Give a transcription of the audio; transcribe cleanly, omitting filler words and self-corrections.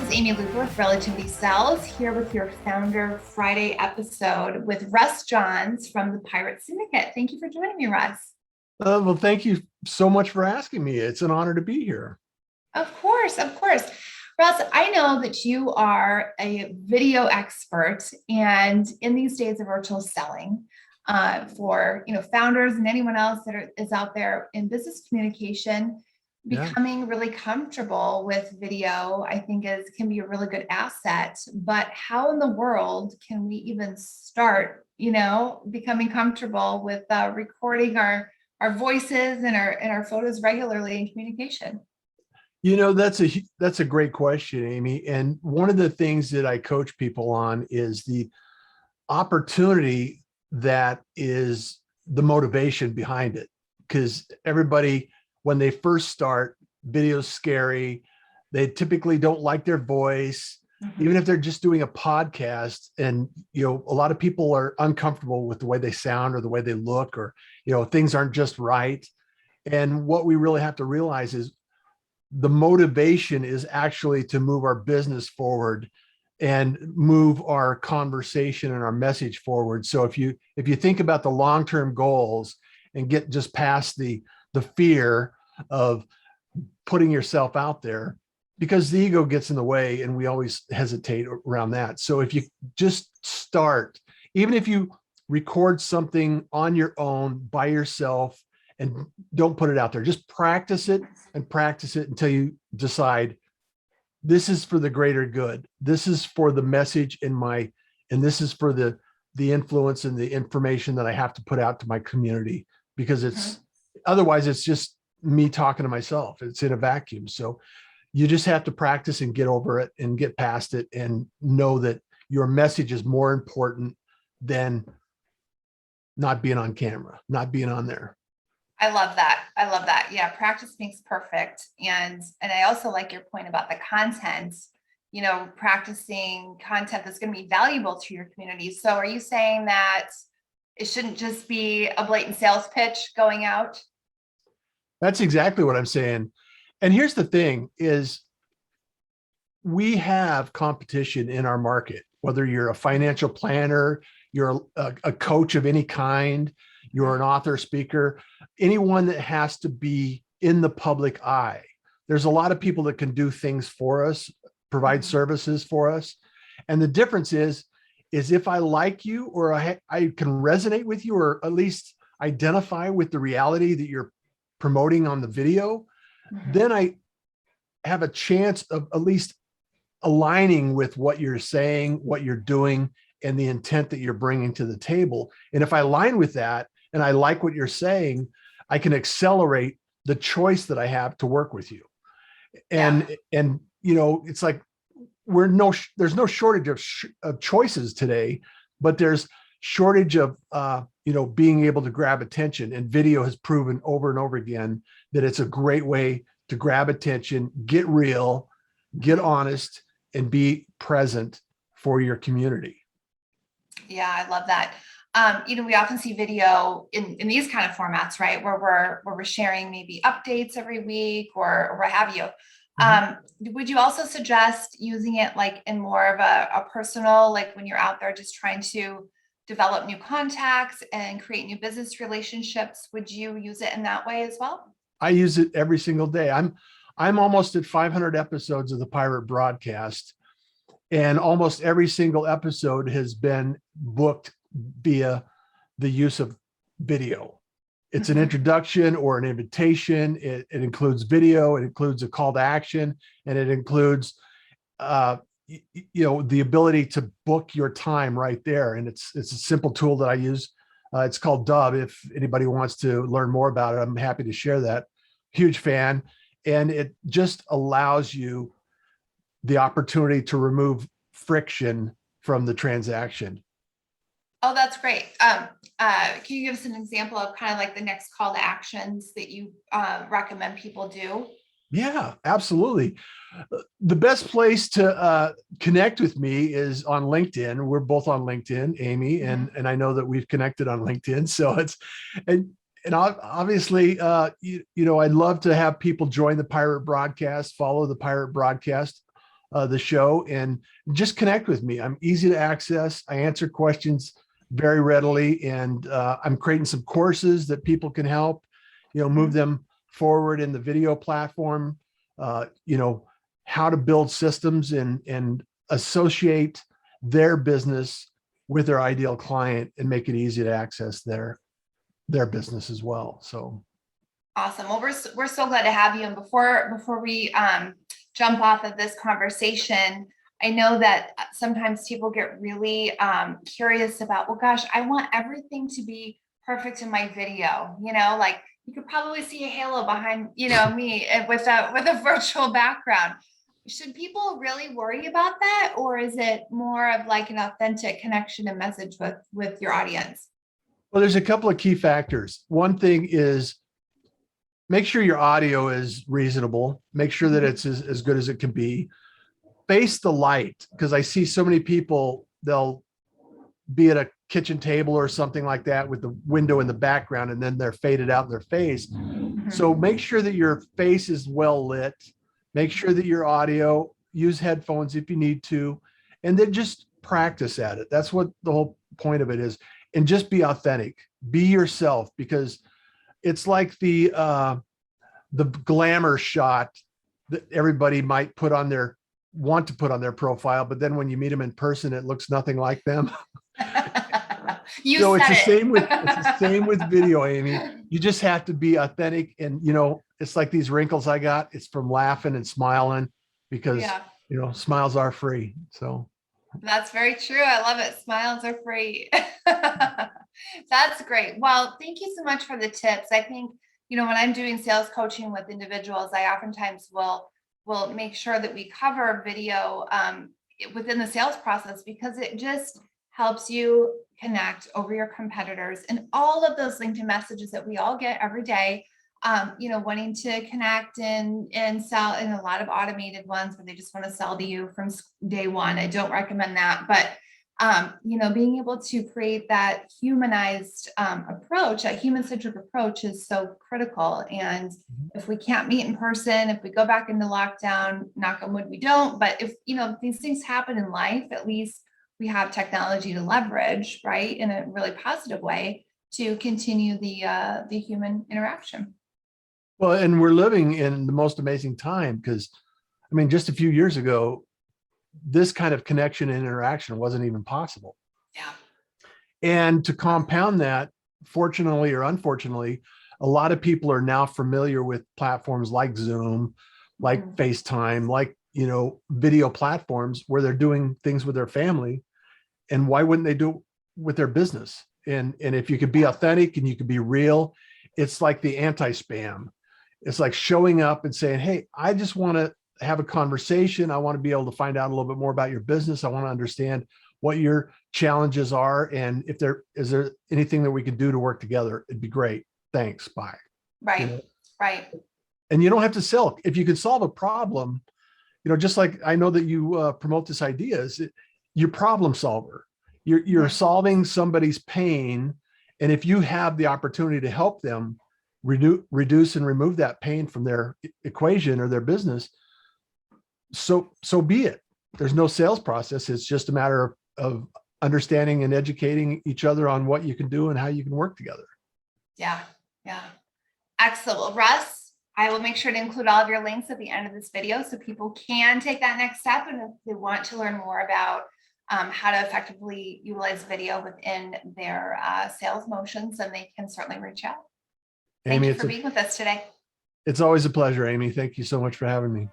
is Amy Luker with Relativity Cells, here with your Founder Friday episode with Russ Johns from the Pirate Syndicate. Thank you for joining me, Russ. Well, thank you so much for asking me. It's an honor to be here. Of course, of course. Russ, I know that you are a video expert, and in these days of virtual selling, for founders and anyone else that is out there in business communication, Yeah. becoming really comfortable with video, I think can be a really good asset. But how in the world can we even start, becoming comfortable with recording our voices and our photos regularly in communication? That's a great question, Amy. And one of the things that I coach people on is the opportunity that is the motivation behind it. Because everybody, when they first start, video's scary. They typically don't like their voice, even if they're just doing a podcast. And, a lot of people are uncomfortable with the way they sound or the way they look, or, things aren't just right. And what we really have to realize is the motivation is actually to move our business forward and move our conversation and our message forward. So if you think about the long-term goals and get just past the fear of putting yourself out there, because the ego gets in the way and we always hesitate around that. So if you just start, even if you record something on your own by yourself and don't put it out there, just practice it and practice it until you decide this is for the greater good. This is for the message and this is for the influence and the information that I have to put out to my community, because otherwise it's just me talking to myself. It's in a vacuum. So you just have to practice and get over it and get past it and know that your message is more important than not being on camera, not being on there. I love that. I love that. Yeah, practice makes perfect. And I also like your point about the content, practicing content that's going to be valuable to your community. So are you saying that it shouldn't just be a blatant sales pitch going out? That's exactly what I'm saying. And here's the thing is, we have competition in our market, whether you're a financial planner, you're a coach of any kind, you're an author, speaker, anyone that has to be in the public eye. There's a lot of people that can do things for us, provide services for us. And the difference is if I like you, or I can resonate with you, or at least identify with the reality that you're promoting on the video, then I have a chance of at least aligning with what you're saying, what you're doing, and the intent that you're bringing to the table. And if I align with that and I like what you're saying, I can accelerate the choice that I have to work with you. And it's like there's no shortage of choices today, but there's shortage of being able to grab attention. And video has proven over and over again that it's a great way to grab attention, get real, get honest, and be present for your community. Yeah, I love that. We often see video in these kind of formats, right? Where we're sharing maybe updates every week or what have you. Would you also suggest using it like in more of a personal, like when you're out there just trying to develop new contacts and create new business relationships? Would you use it in that way as well? I use it every single day. I'm almost at 500 episodes of the Pirate broadcast, and almost every single episode has been booked via the use of video. It's an introduction or an invitation. It includes video, it includes a call to action, and it includes the ability to book your time right there. And it's a simple tool that I use. It's called Dub. If anybody wants to learn more about it, I'm happy to share that. Huge fan. And it just allows you the opportunity to remove friction from the transaction. Oh, that's great. Can you give us an example of kind of like the next call to actions that you recommend people do? Yeah, absolutely. The best place to connect with me is on LinkedIn. We're both on LinkedIn, Amy, and I know that we've connected on LinkedIn. So and obviously, I'd love to have people join the Pirate broadcast, follow the Pirate broadcast the show and just connect with me. I'm easy to access. I answer questions very readily, and I'm creating some courses that people can help, move them forward in the video platform, how to build systems and associate their business with their ideal client and make it easy to access their business as well. So awesome. Well, we're so glad to have you. And before we jump off of this conversation, I know that sometimes people get really curious about, well, gosh, I want everything to be perfect in my video. Like you could probably see a halo behind, me with a virtual background. Should people really worry about that? Or is it more of like an authentic connection and message with your audience? Well, there's a couple of key factors. One thing is make sure your audio is reasonable. Make sure that it's as good as it can be. Face the light, because I see so many people, they'll be at a kitchen table or something like that with the window in the background, and then they're faded out in their face. So make sure that your face is well lit. Make sure that your audio, use headphones if you need to, and then just practice at it. That's what the whole point of it is. And just be authentic, be yourself, because it's like the glamour shot that everybody might want to put on their profile, but then when you meet them in person, it looks nothing like them. It's the same with video, Amy. You just have to be authentic, and it's like these wrinkles I got. It's from laughing and smiling, because smiles are free. So that's very true. I love it. Smiles are free. That's great. Well, thank you so much for the tips. I think, when I'm doing sales coaching with individuals, I oftentimes will make sure that we cover video within the sales process, because it just helps you connect over your competitors and all of those LinkedIn messages that we all get every day, wanting to connect and sell, and a lot of automated ones where they just want to sell to you from day one. I don't recommend that, but being able to create that humanized approach, that human-centric approach is so critical. And if we can't meet in person, if we go back into lockdown, knock on wood, we don't, but if, these things happen in life, at least we have technology to leverage, right, in a really positive way to continue the human interaction. Well, and we're living in the most amazing time, because, just a few years ago, this kind of connection and interaction wasn't even possible. Yeah. And to compound that, fortunately or unfortunately, a lot of people are now familiar with platforms like Zoom, like FaceTime, like, video platforms where they're doing things with their family. And why wouldn't they do it with their business? And if you could be authentic and you could be real, it's like the anti-spam. It's like showing up and saying, hey, I just want to have a conversation. I want to be able to find out a little bit more about your business. I want to understand what your challenges are. And if is there anything that we can do to work together, it'd be great. Thanks. Bye. Right. Right. And you don't have to sell. If you can solve a problem, just like I know that you promote this idea, you're problem solver. You're solving somebody's pain. And if you have the opportunity to help them reduce and remove that pain from their equation or their business, so be it. There's no sales process. It's just a matter of understanding and educating each other on what you can do and how you can work together. Yeah. Yeah. Excellent. Well, Russ, I will make sure to include all of your links at the end of this video so people can take that next step. And if they want to learn more about how to effectively utilize video within their sales motions, then they can certainly reach out. Thank you for being with us today. It's always a pleasure, Amy. Thank you so much for having me.